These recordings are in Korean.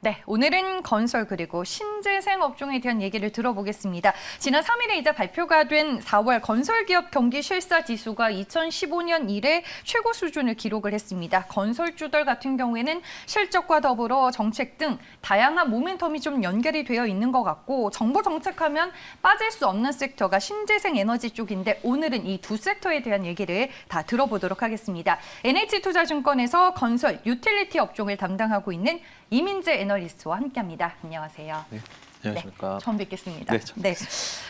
네, 오늘은 건설 그리고 신재생 업종에 대한 얘기를 들어보겠습니다. 지난 3일에 이제 발표가 된 4월 건설기업 경기 실사 지수가 2015년 이래 최고 수준을 기록을 했습니다. 건설주들 같은 경우에는 실적과 더불어 정책 등 다양한 모멘텀이 좀 연결이 되어 있는 것 같고 정부 정책하면 빠질 수 없는 섹터가 신재생 에너지 쪽인데 오늘은 이 두 섹터에 대한 얘기를 다 들어보도록 하겠습니다. NH투자증권에서 건설, 유틸리티 업종을 담당하고 있는 이민재 애널리스트와 함께합니다. 안녕하세요. 네, 안녕하십니까. 네, 처음 뵙겠습니다. 네, 처음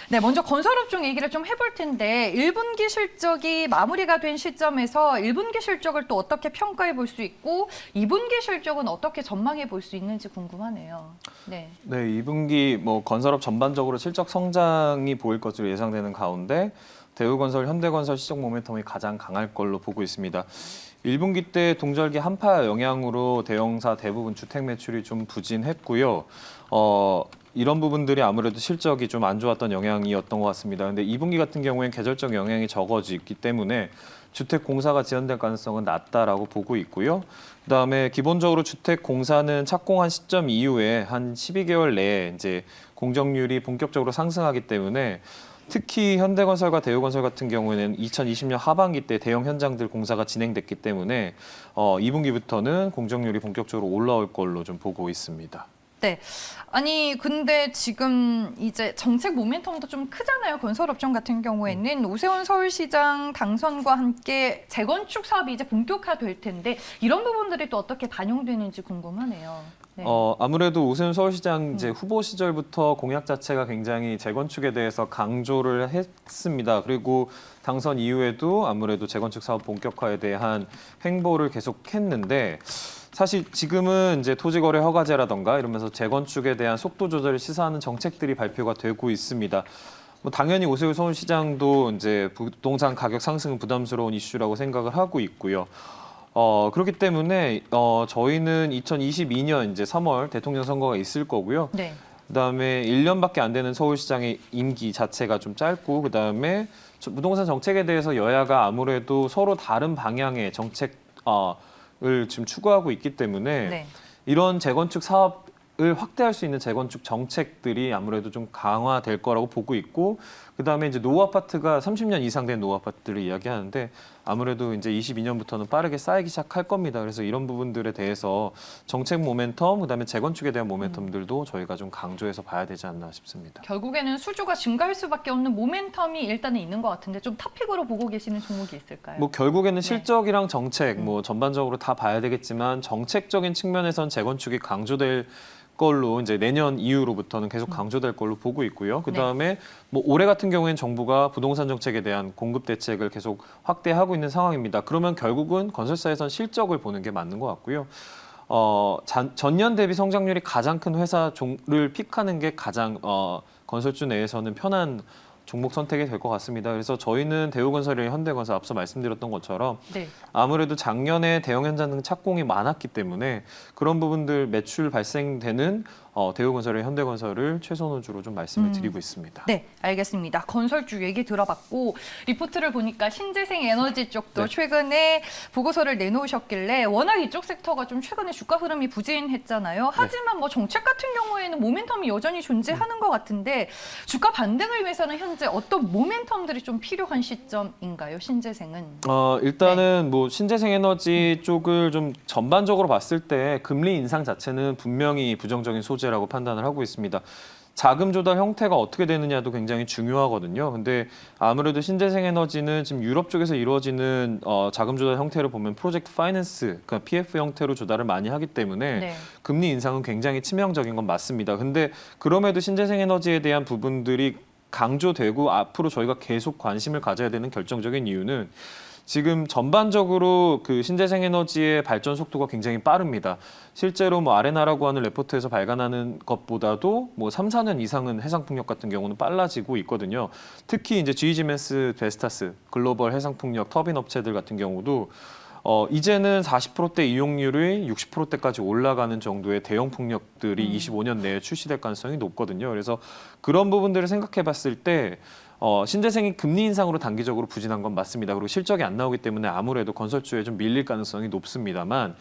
네, 먼저 건설업종 얘기를 좀 해볼 텐데 1분기 실적이 마무리가 된 시점에서 1분기 실적을 또 어떻게 평가해 볼 수 있고 2분기 실적은 어떻게 전망해 볼 수 있는지 궁금하네요. 네, 2분기 건설업 전반적으로 실적 성장이 보일 것으로 예상되는 가운데 대우건설, 현대건설 시적 모멘텀이 가장 강할 걸로 보고 있습니다. 1분기 때 동절기 한파 영향으로 대형사 대부분 주택 매출이 좀 부진했고요. 이런 부분들이 아무래도 실적이 좀 안 좋았던 영향이었던 것 같습니다. 근데 2분기 같은 경우에는 계절적 영향이 적어지기 때문에 주택 공사가 지연될 가능성은 낮다라고 보고 있고요. 그다음에 기본적으로 주택 공사는 착공한 시점 이후에 한 12개월 내에 이제 공정률이 본격적으로 상승하기 때문에 특히 현대건설과 대우건설 같은 경우에는 2020년 하반기 때 대형 현장들 공사가 진행됐기 때문에 2분기부터는 공정률이 본격적으로 올라올 걸로 좀 보고 있습니다. 네, 아니 근데 지금 이제 정책 모멘텀도 좀 크잖아요. 건설업종 같은 경우에는 오세훈 서울시장 당선과 함께 재건축 사업이 이제 본격화될 텐데 이런 부분들이 또 어떻게 반영되는지 궁금하네요. 네. 아무래도 오세훈 서울시장 이제 후보 시절부터 공약 자체가 굉장히 재건축에 대해서 강조를 했습니다. 그리고 당선 이후에도 아무래도 재건축 사업 본격화에 대한 행보를 계속했는데 사실 지금은 이제 토지거래 허가제라던가 이러면서 재건축에 대한 속도 조절을 시사하는 정책들이 발표가 되고 있습니다. 당연히 오세훈 서울시장도 이제 부동산 가격 상승은 부담스러운 이슈라고 생각을 하고 있고요. 그렇기 때문에 저희는 2022년 이제 3월 대통령 선거가 있을 거고요. 네. 그다음에 1년밖에 안 되는 서울시장의 임기 자체가 좀 짧고 그다음에 부동산 정책에 대해서 여야가 아무래도 서로 다른 방향의 정책을 지금 추구하고 있기 때문에 네. 이런 재건축 사업을 확대할 수 있는 재건축 정책들이 아무래도 좀 강화될 거라고 보고 있고 그다음에 이제 노후 아파트가 30년 이상 된 노후 아파트를 이야기하는데 아무래도 이제 22년부터는 빠르게 쌓이기 시작할 겁니다. 그래서 이런 부분들에 대해서 정책 모멘텀, 그다음에 재건축에 대한 모멘텀들도 저희가 좀 강조해서 봐야 되지 않나 싶습니다. 결국에는 수주가 증가할 수밖에 없는 모멘텀이 일단은 있는 것 같은데 좀 탑픽으로 보고 계시는 종목이 있을까요? 결국에는 실적이랑 정책 전반적으로 다 봐야 되겠지만 정책적인 측면에선 재건축이 강조될 걸로 이제 내년 이후로부터는 계속 강조될 걸로 보고 있고요. 그다음에 올해 같은 경우에는 정부가 부동산 정책에 대한 공급 대책을 계속 확대하고 있는 상황입니다. 그러면 결국은 건설사에선 실적을 보는 게 맞는 것 같고요. 전년 대비 성장률이 가장 큰 회사를 픽하는 게 가장 건설주 내에서는 편한 종목 선택이 될 것 같습니다. 그래서 저희는 대우건설이랑 현대건설 앞서 말씀드렸던 것처럼 네. 아무래도 작년에 대형 현장 등 착공이 많았기 때문에 그런 부분들 매출 발생되는 대우건설이랑 현대건설을 최선호주로 좀 말씀을 드리고 있습니다. 네, 알겠습니다. 건설주 얘기 들어봤고 리포트를 보니까 신재생 에너지 쪽도 네. 최근에 보고서를 내놓으셨길래 워낙 이쪽 섹터가 좀 최근에 주가 흐름이 부진했잖아요. 하지만 정책 같은 경우에는 모멘텀이 여전히 존재하는 것 같은데 주가 반등을 위해서는 현재 어떤 모멘텀들이 좀 필요한 시점인가요? 신재생은? 일단은 신재생 에너지 쪽을 좀 전반적으로 봤을 때 금리 인상 자체는 분명히 부정적인 소재라고 판단을 하고 있습니다. 자금 조달 형태가 어떻게 되느냐도 굉장히 중요하거든요. 근데 아무래도 신재생 에너지는 지금 유럽 쪽에서 이루어지는 자금 조달 형태를 보면 프로젝트 파이낸스, 그러니까 PF 형태로 조달을 많이 하기 때문에 네. 금리 인상은 굉장히 치명적인 건 맞습니다. 근데 그럼에도 신재생 에너지에 대한 부분들이 강조되고 앞으로 저희가 계속 관심을 가져야 되는 결정적인 이유는 지금 전반적으로 그 신재생 에너지의 발전 속도가 굉장히 빠릅니다. 실제로 아레나라고 하는 레포트에서 발간하는 것보다도 3, 4년 이상은 해상풍력 같은 경우는 빨라지고 있거든요. 특히 이제 GE 지멘스, 베스타스, 글로벌 해상풍력 터빈 업체들 같은 경우도 이제는 40%대 이용률이 60%대까지 올라가는 정도의 대형 풍력들이 25년 내에 출시될 가능성이 높거든요. 그래서 그런 부분들을 생각해 봤을 때 신재생이 금리 인상으로 단기적으로 부진한 건 맞습니다. 그리고 실적이 안 나오기 때문에 아무래도 건설주에 좀 밀릴 가능성이 높습니다만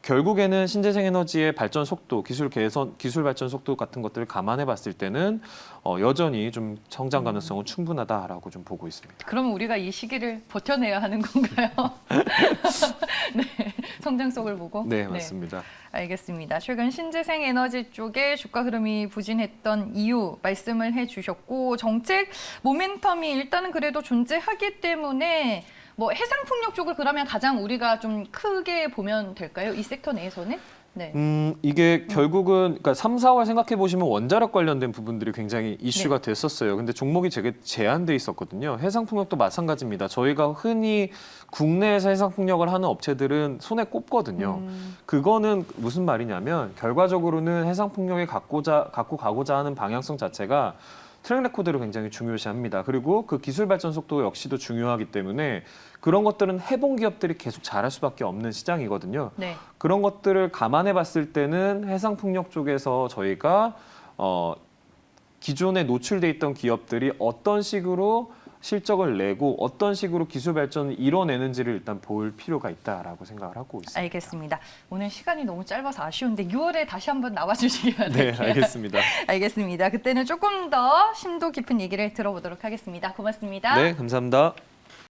결국에는 신재생 에너지의 발전 속도, 기술 개선, 기술 발전 속도 같은 것들을 감안해 봤을 때는 여전히 좀 성장 가능성은 충분하다라고 좀 보고 있습니다. 그러면 우리가 이 시기를 버텨내야 하는 건가요? 네, 성장 속을 보고. 네, 맞습니다. 알겠습니다. 최근 신재생 에너지 쪽에 주가 흐름이 부진했던 이유 말씀을 해주셨고 정책 모멘텀이 일단은 그래도 존재하기 때문에 뭐 해상풍력 쪽을 그러면 가장 우리가 좀 크게 보면 될까요? 이 섹터 내에서는? 네. 이게 결국은 그러니까 3, 4월 생각해 보시면 원자력 관련된 부분들이 굉장히 이슈가 됐었어요. 근데 종목이 되게 제한돼 있었거든요. 해상풍력도 마찬가지입니다. 저희가 흔히 국내에서 해상풍력을 하는 업체들은 손에 꼽거든요. 그거는 무슨 말이냐면 결과적으로는 해상풍력에 갖고 가고자 하는 방향성 자체가 트랙 레코드를 굉장히 중요시합니다. 그리고 그 기술 발전 속도 역시도 중요하기 때문에 그런 것들은 해본 기업들이 계속 잘할 수밖에 없는 시장이거든요. 네. 그런 것들을 감안해 봤을 때는 해상풍력 쪽에서 저희가 기존에 노출돼 있던 기업들이 어떤 식으로 실적을 내고 어떤 식으로 기술 발전을 이뤄내는지를 일단 볼 필요가 있다라고 생각을 하고 있습니다. 알겠습니다. 오늘 시간이 너무 짧아서 아쉬운데 6월에 다시 한번 나와주시기 바랍니다. 네, 알겠습니다. 알겠습니다. 그때는 조금 더 심도 깊은 얘기를 들어보도록 하겠습니다. 고맙습니다. 네, 감사합니다.